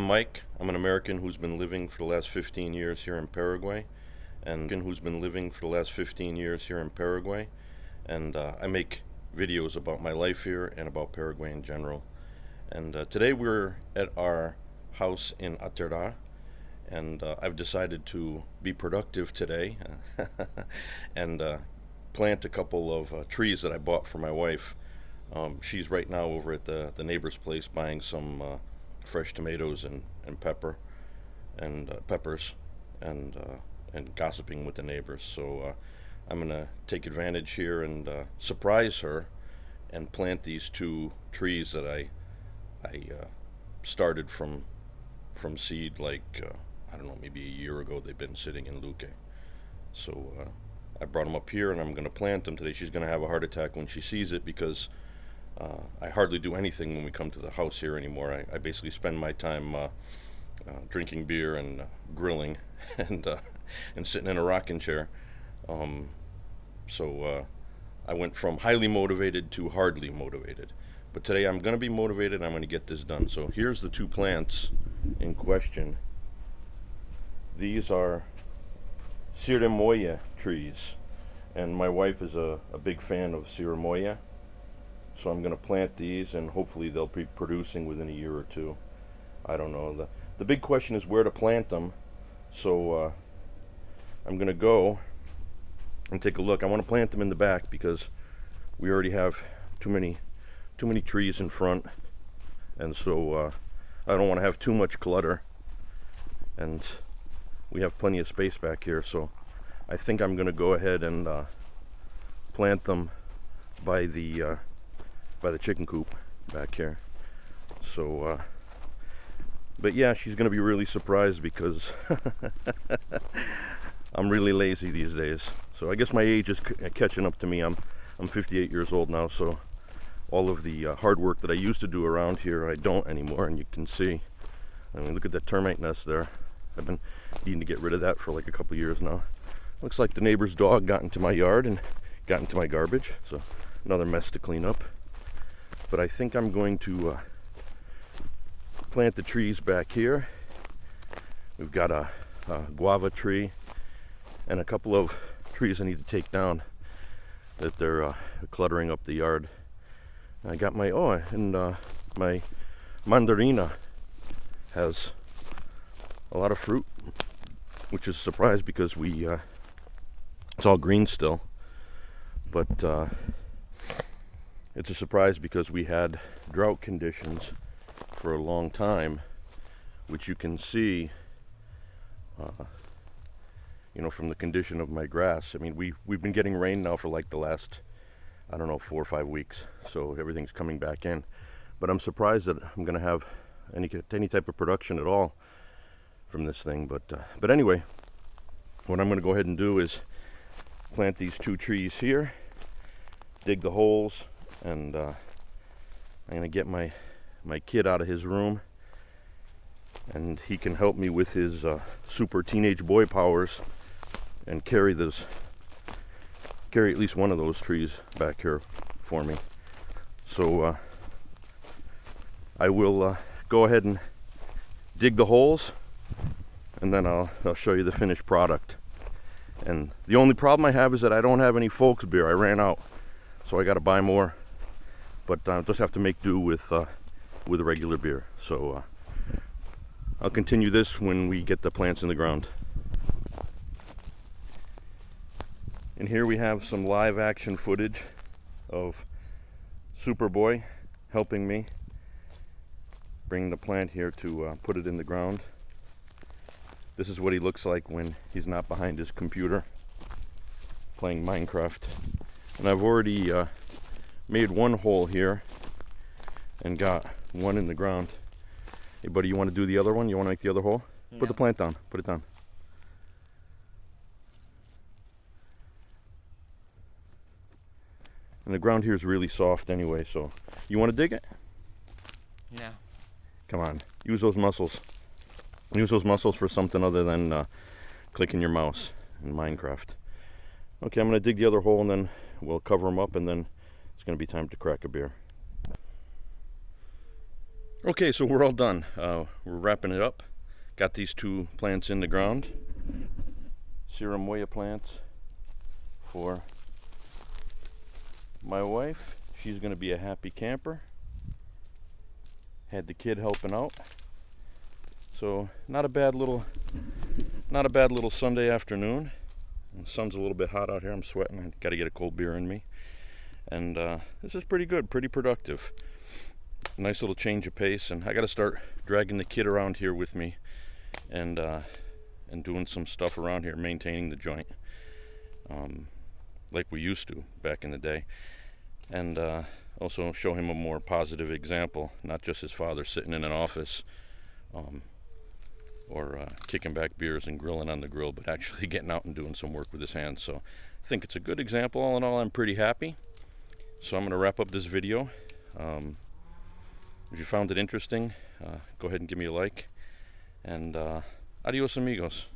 Mike. I'm an American who's been living for the last 15 years here in Paraguay, and I make videos about my life here and about Paraguay in general. And today we're at our house in Atyrá, and I've decided to be productive today and plant a couple of trees that I bought for my wife. She's right now over at the neighbor's place buying some fresh tomatoes and peppers and gossiping with the neighbors. So I'm gonna take advantage here and surprise her and plant these two trees that I started from seed, like I don't know, maybe a year ago. They've been sitting in Luque. So I brought them up here and I'm gonna plant them today. She's gonna have a heart attack when she sees it because I hardly do anything when we come to the house here anymore. I basically spend my time drinking beer and grilling and sitting in a rocking chair. So I went from highly motivated to hardly motivated. But today I'm going to be motivated. I'm going to get this done. So here's the two plants in question. These are Chirimoya trees, and my wife is a big fan of Chirimoya. So I'm going to plant these, and hopefully they'll be producing within a year or two. I don't know. The big question is where to plant them. So I'm going to go and take a look. I want to plant them in the back because we already have too many trees in front, and so I don't want to have too much clutter, and we have plenty of space back here. So I think I'm going to go ahead and plant them by the chicken coop back here. So but yeah, she's gonna be really surprised because I'm really lazy these days. So I guess my age is catching up to me. I'm 58 years old now, so all of the hard work that I used to do around here I don't anymore. And you can see, I mean, look at that termite nest there. I've been needing to get rid of that for like a couple years now. Looks like the neighbor's dog got into my yard and got into my garbage, so another mess to clean up. But I think I'm going to plant the trees back here. We've got a guava tree and a couple of trees I need to take down that they're cluttering up the yard. I got my my mandarina has a lot of fruit, which is a surprise because it's all green still, but it's a surprise because we had drought conditions for a long time, which you can see from the condition of my grass. I mean, we've been getting rain now for like the last, I don't know, 4 or 5 weeks, so everything's coming back in. But I'm surprised that I'm gonna have any type of production at all from this thing. But anyway, what I'm gonna go ahead and do is plant these two trees here, dig the holes, and I'm gonna get my kid out of his room, and he can help me with his super teenage boy powers and carry at least one of those trees back here for me. So I will go ahead and dig the holes, and then I'll show you the finished product. And the only problem I have is that I don't have any folks beer. I ran out, so I got to buy more. But I'll just have to make do with a regular beer. So I'll continue this when we get the plants in the ground. And here we have some live action footage of Superboy helping me bring the plant here to put it in the ground. This is what he looks like when he's not behind his computer playing Minecraft. And I've already made one hole here and got one in the ground. Hey buddy, you want to do the other one? You want to make the other hole? Yeah. Put the plant down. Put it down. And the ground here is really soft anyway, so you want to dig it? Yeah. Come on, use those muscles. Use those muscles for something other than clicking your mouse in Minecraft. Okay, I'm going to dig the other hole and then we'll cover them up, and then it's going to be time to crack a beer. Okay, so we're all done. We're wrapping it up. Got these two plants in the ground. Chirimoya plants for my wife. She's going to be a happy camper. Had the kid helping out. So not a bad little Sunday afternoon. The sun's a little bit hot out here. I'm sweating. I got to get a cold beer in me. And this is pretty good, pretty productive. Nice little change of pace, and I got to start dragging the kid around here with me, and doing some stuff around here, maintaining the joint, like we used to back in the day, and also show him a more positive example, not just his father sitting in an office, or kicking back beers and grilling on the grill, but actually getting out and doing some work with his hands. So I think it's a good example. All in all, I'm pretty happy. So I'm going to wrap up this video. If you found it interesting, go ahead and give me a like, and adios amigos.